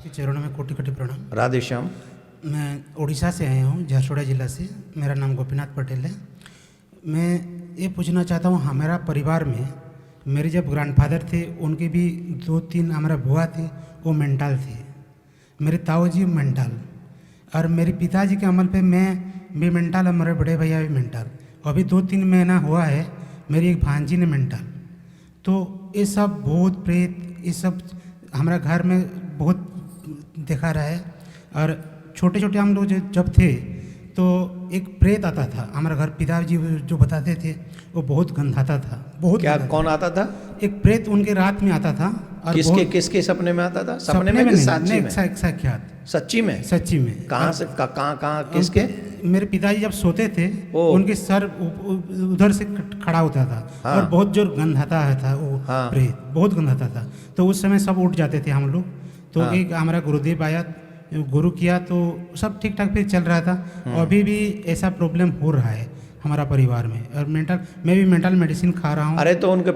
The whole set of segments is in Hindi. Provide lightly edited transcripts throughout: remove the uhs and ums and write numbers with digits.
आपके चरणों में कोटि कोटि प्रणाम। राधे श्याम। मैं उड़ीसा से आया हूँ, झारसुगुड़ा जिला से। मेरा नाम गोपीनाथ पटेल है। मैं ये पूछना चाहता हूँ, हमारा परिवार में मेरे जब ग्रैंडफादर थे उनके भी 2-3 हमारा बुआ थे, वो मेंटल थे। मेरे ताऊ जी मेंटल, और मेरे पिताजी के अमल पे मैं भी मेंटल और मेरे बड़े भैया भी मेंटल। अभी 2-3 महीना हुआ है मेरी एक भांजी ने मेंटल। तो ये सब भूत प्रेत ये सब हमारा घर में बहुत देखा रहा है। और छोटे छोटे हम लोग जब थे तो एक प्रेत आता था हमारा घर। पिताजी जो बताते थे वो बहुत गंधाता था, बहुत। क्या कौन आता था? एक प्रेत उनके रात में आता था। और किसके सपने में आता था? सपने में कि सच्ची में? साक्षात। सच्ची में? सच्ची में। कहाँ से कहाँ किसके? मेरे पिताजी जब सोते थे उनके सर उधर से खड़ा होता था। हाँ। और बहुत जोर गंधाता था वो। हाँ। प्रेत बहुत गंधाता था। तो उस समय सब उठ जाते थे हम लोग। तो हाँ। एक हमारा गुरुदेव आया, गुरु किया तो सब ठीक ठाक फिर चल रहा था। अभी भी ऐसा प्रॉब्लम हो रहा है हमारा परिवार में। और मैं भी मेंटल मेडिसिन खा रहा हूँ। अरे तो उनके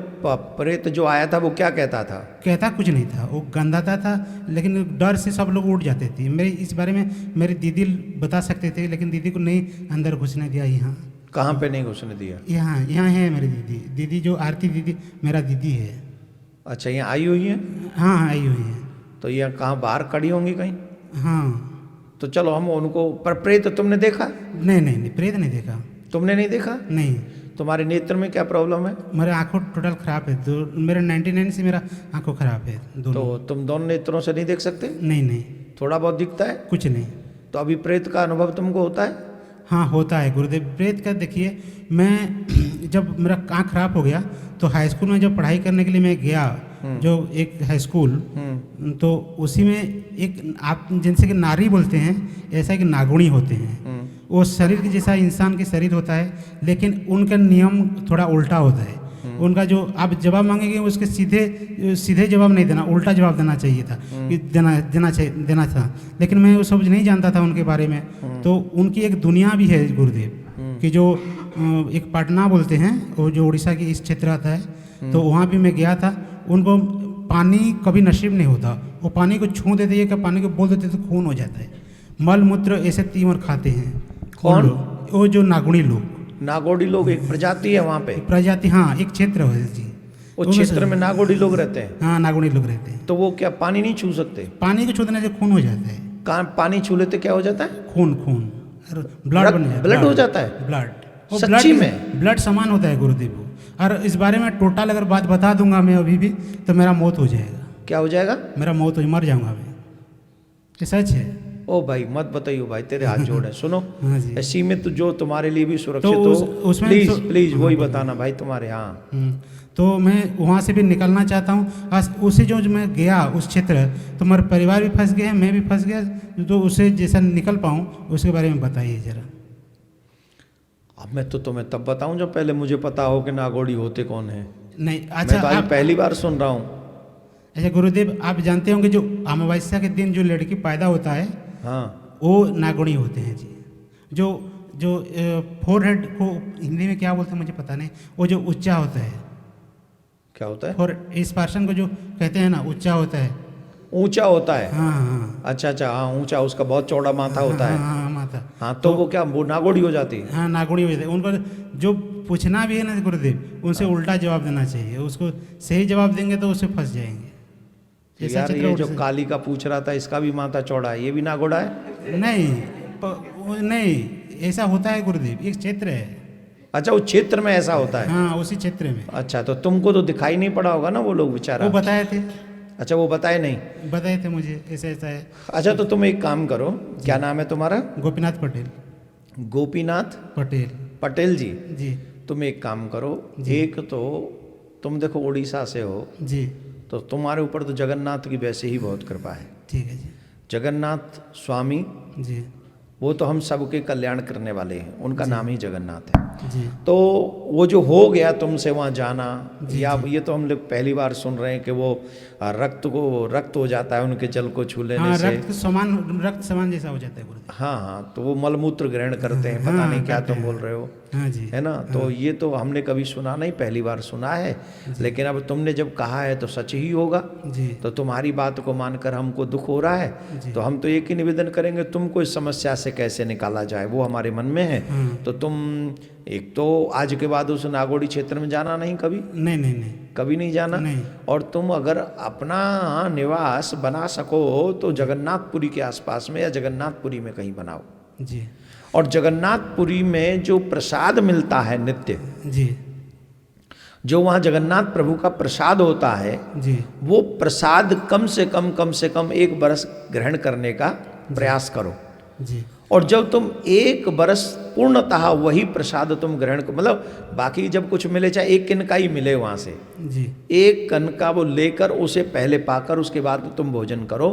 प्रेत जो आया था वो क्या कहता था? कहता कुछ नहीं था, वो गंदाता था, लेकिन डर से सब लोग उठ जाते थे। मेरे इस बारे में मेरी दीदी बता सकते थे, लेकिन दीदी को नहीं अंदर घुसने दिया। यहाँ कहाँ पे नहीं घुसने दिया? यहाँ है मेरी दीदी जो आरती दीदी मेरा दीदी है। अच्छा, यहाँ आई हुई है? हाँ आई हुई है। तो यहाँ कहाँ बाहर खड़ी होंगी कहीं? हाँ। तो चलो हम उनको, पर प्रेत तुमने देखा? नहीं, प्रेत नहीं देखा। तुमने नहीं देखा? नहीं। तुम्हारे नेत्र में क्या प्रॉब्लम है? मेरे आंखों टोटल खराब है। मेरे 99 से मेरा आंखों खराब है दोनों। तो तुम दोनों नेत्रों से नहीं देख सकते? नहीं। थोड़ा बहुत दिखता है? कुछ नहीं। तो अभी प्रेत का अनुभव तुमको होता है? हाँ होता है गुरुदेव। प्रेत का देखिए, मैं जब मेरा आँख खराब हो गया तो हाई स्कूल में जब पढ़ाई करने के लिए मैं गया, जो एक हाई स्कूल, तो उसी में एक आप जिनसे कि नारी बोलते हैं, ऐसा कि नागुणी होते हैं। वो शरीर के जैसा इंसान के शरीर होता है, लेकिन उनका नियम थोड़ा उल्टा होता है। उनका जो आप जवाब मांगेंगे उसके सीधे जवाब नहीं देना, उल्टा जवाब देना चाहिए था कि देना था। लेकिन मैं वो सब नहीं जानता था उनके बारे में। तो उनकी एक दुनिया भी है गुरुदेव कि जो एक पटना बोलते हैं, वो जो उड़ीसा के इस क्षेत्र आता है। तो वहाँ भी मैं गया था। उनको पानी कभी नसीब नहीं होता। वो पानी को छू देते हैं, कि पानी को बोल देते तो खून हो जाता है। मल मूत्र ऐसे तीवर खाते हैं। कौन? वो जो नागुणी लोग। नागोड़ी लोग एक प्रजाति है वहाँ पे? प्रजाति, हाँ, एक क्षेत्र है जी। उस क्षेत्र में नागोड़ी लोग रहते हैं? हाँ, नागुणी लोग रहते हैं। तो वो क्या पानी नहीं छू सकते? पानी को छू देने से खून हो जाता है। कहाँ पानी छू लेते क्या हो जाता है? खून ब्लड बन जाता है। ब्लड हो जाता है? ब्लड। सच्ची में? ब्लड समान होता है गुरुदेव। और इस बारे में टोटल अगर बात बता दूंगा मैं अभी भी, तो मेरा मौत हो जाएगा। क्या हो जाएगा? मेरा मौत हो, मर जाऊंगा मैं। ये सच है। ओ भाई मत बताइए भाई, तेरे हाथ जोड़े। सुनो, हाँ ऐसी में तो जो तुम्हारे लिए भी सुरक्षित तो हो, प्लीज वही बताना भाई तुम्हारे। हाँ, तो मैं वहाँ से भी निकलना चाहता हूँ। उसे जो मैं गया उस क्षेत्र, तो मेरा परिवार भी फंस गया, मैं भी फंस गया। तो उसे जैसा निकल पाऊँ उसके बारे में बताइए जरा। अब मैं तो तुम्हें तब बताऊं जब पहले मुझे पता हो कि नागोड़ी होते कौन है। नहीं, अच्छा, मैं तो आज पहली बार सुन रहा हूँ। अच्छा गुरुदेव, आप जानते होंगे जो अमावस्या के दिन जो लड़की पैदा होता है, हाँ, वो नागुणी होते हैं जी। जो फोरहेड को हिंदी में क्या बोलते हैं मुझे पता नहीं। वो जो ऊंचा होता है, क्या होता है? और इस पर्सन को जो कहते हैं ना, ऊंचा होता है। ऊंचा होता है? हाँ। अच्छा, हाँ, ऊंचा, उसका बहुत चौड़ा माथा होता है। हाँ, माथा। हाँ, तो वो क्या, वो नागोड़ी हो जाती है? हाँ, नागुणी हो जाती है। उनको जो पूछना भी है ना गुरुदेव, उनसे उल्टा जवाब देना चाहिए। उसको सही जवाब देंगे तो उससे फंस जाएंगे। यार ये जो काली का पूछ रहा था, इसका भी माथा चौड़ा है, ये भी नागोड़ा है? नहीं, ऐसा होता है गुरुदेव, एक क्षेत्र है। अच्छा, उस क्षेत्र में ऐसा होता है? हाँ, उसी क्षेत्र में। अच्छा, तो तुमको तो दिखाई नहीं पड़ा होगा ना वो लोग बेचारा? वो बताए थे। अच्छा, वो बताए नहीं? बताए थे मुझे, ऐसा है। अच्छा, तो तुम एक काम करो, क्या नाम है तुम्हारा? गोपीनाथ पटेल। गोपीनाथ पटेल जी। तुम एक काम करो, एक तो तुम देखो उड़ीसा से हो जी, तो तुम्हारे ऊपर तो जगन्नाथ की वैसे ही बहुत कृपा है। ठीक है जी। जगन्नाथ स्वामी जी, वो तो हम सबके कल्याण करने वाले हैं, उनका नाम ही जगन्नाथ है जी। तो वो जो हो गया तुमसे वहाँ जाना, या ये तो हम लोग पहली बार सुन रहे हैं कि वो रक्त हो जाता है उनके जल को छू लेने से। रक्त समान जैसा हो जाता है। हाँ, तो वो मलमूत्र ग्रहण करते हैं, पता नहीं क्या तुम बोल रहे हो। हाँ जी, है ना। तो ये तो हमने कभी सुना नहीं, पहली बार सुना है, लेकिन अब तुमने जब कहा है तो सच ही होगा जी। तो तुम्हारी बात को मानकर हमको दुख हो रहा है, तो हम तो एक ही निवेदन करेंगे, तुमको इस समस्या से कैसे निकाला जाए वो हमारे मन में है। तो तुम एक तो आज के बाद उस नागोड़ी क्षेत्र में जाना नहीं कभी, नहीं कभी नहीं जाना। नहीं। और तुम अगर अपना निवास बना सको तो जगन्नाथपुरी के आसपास में या जगन्नाथपुरी में कहीं बनाओ जी। और जगन्नाथपुरी में जो प्रसाद मिलता है नित्य जी, जो वहाँ जगन्नाथ प्रभु का प्रसाद होता है जी, वो प्रसाद कम से कम 1 बरस ग्रहण करने का प्रयास करो। जी, और जब तुम 1 बरस पूर्णतः वही प्रसाद तुम ग्रहण कर, मतलब बाकी जब कुछ मिले चाहे 1 किनका ही मिले वहाँ से, जी, 1 कण का वो लेकर उसे पहले पाकर उसके बाद तुम भोजन करो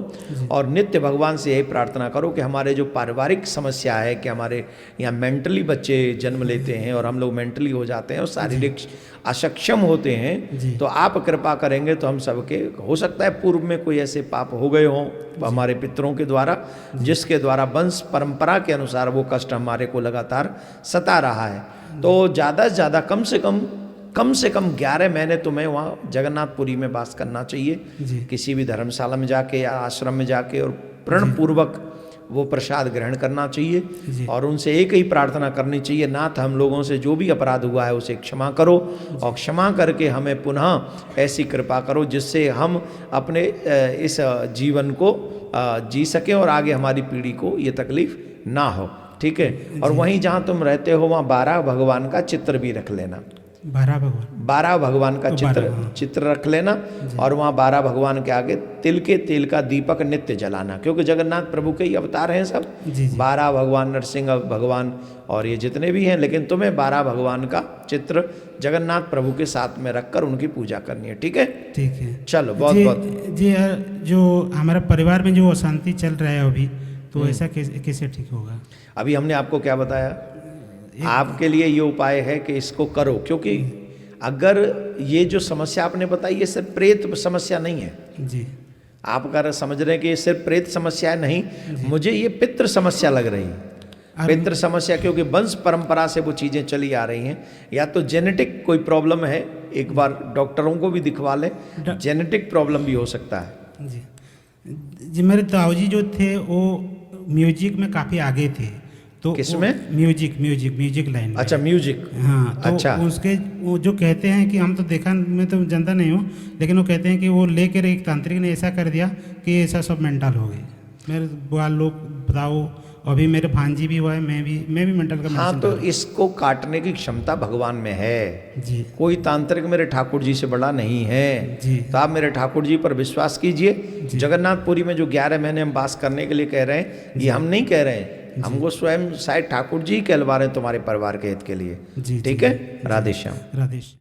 और नित्य भगवान से यही प्रार्थना करो कि हमारे जो पारिवारिक समस्या है कि हमारे यहाँ मेंटली बच्चे जन्म लेते हैं और हम लोग मेंटली हो जाते हैं और शारीरिक असक्षम होते हैं, तो आप कृपा करेंगे तो हम सबके, हो सकता है पूर्व में कोई ऐसे पाप हो गए हों हमारे पितरों के द्वारा जिसके द्वारा वंश परंपरा के अनुसार वो कष्ट हमारे को लगातार सता रहा है। तो ज़्यादा से ज़्यादा कम से कम 11 महीने तुम्हें वहाँ जगन्नाथपुरी में वास करना चाहिए, किसी भी धर्मशाला में जाके या आश्रम में जाके, और प्रण पूर्वक वो प्रसाद ग्रहण करना चाहिए और उनसे एक ही प्रार्थना करनी चाहिए, नाथ हम लोगों से जो भी अपराध हुआ है उसे क्षमा करो और क्षमा करके हमें पुनः ऐसी कृपा करो जिससे हम अपने इस जीवन को जी सकें और आगे हमारी पीढ़ी को ये तकलीफ ना हो। ठीक है। और वहीं जहाँ तुम रहते हो वहाँ 12 भगवान का चित्र भी रख लेना, 12 भगवान का चित्र रख लेना और वहाँ 12 भगवान के आगे तिल के तेल का दीपक नित्य जलाना, क्योंकि जगन्नाथ प्रभु के ही अवतार हैं सब, 12 भगवान, नरसिंह भगवान और ये जितने भी हैं, लेकिन तुम्हें 12 भगवान का चित्र जगन्नाथ प्रभु के साथ में रखकर उनकी पूजा करनी है। ठीक है, ठीक है। चलो बहुत बहुत जी। जो हमारे परिवार में जो अशांति चल रहा है अभी, तो ऐसा कैसे ठीक होगा? अभी हमने आपको क्या बताया, आपके लिए ये उपाय है कि इसको करो, क्योंकि अगर ये जो समस्या आपने बताई ये सिर्फ प्रेत समस्या नहीं है जी, आप अगर समझ रहे हैं कि ये सिर्फ प्रेत समस्या नहीं, मुझे ये पितृ समस्या लग रही है, पितृ समस्या, क्योंकि वंश परंपरा से वो चीज़ें चली आ रही हैं, या तो जेनेटिक कोई प्रॉब्लम है, एक बार डॉक्टरों को भी दिखवा लें, जेनेटिक प्रॉब्लम भी हो सकता है। जी, मेरे ताऊजी जो थे वो म्यूजिक में काफ़ी आगे थे, तो किसमें? म्यूजिक लाइन में। अच्छा, म्यूजिक। हाँ, तो अच्छा। उसके वो जो कहते हैं कि हम तो देखा, मैं तो जानता नहीं हूँ, लेकिन वो कहते हैं कि वो लेकर एक तांत्रिक ने ऐसा कर दिया कि ऐसा सब मेंटल हो गए। मेरे बुआ लोग बताओ, अभी मेरे भांजी भी हुआ है, मैं भी मेंटल का। हाँ, तो इसको काटने की क्षमता भगवान में है जी, कोई तांत्रिक मेरे ठाकुर जी से बड़ा नहीं है जी। तो आप मेरे ठाकुर जी पर विश्वास कीजिए। जगन्नाथपुरी में जो 11 महीने हम वास करने के लिए कह रहे हैं, ये हम नहीं कह रहे हैं, हमको स्वयं शायद ठाकुर जी कहलवा रहे हैं तुम्हारे परिवार के हित के लिए। ठीक है। राधे श्याम। राधे।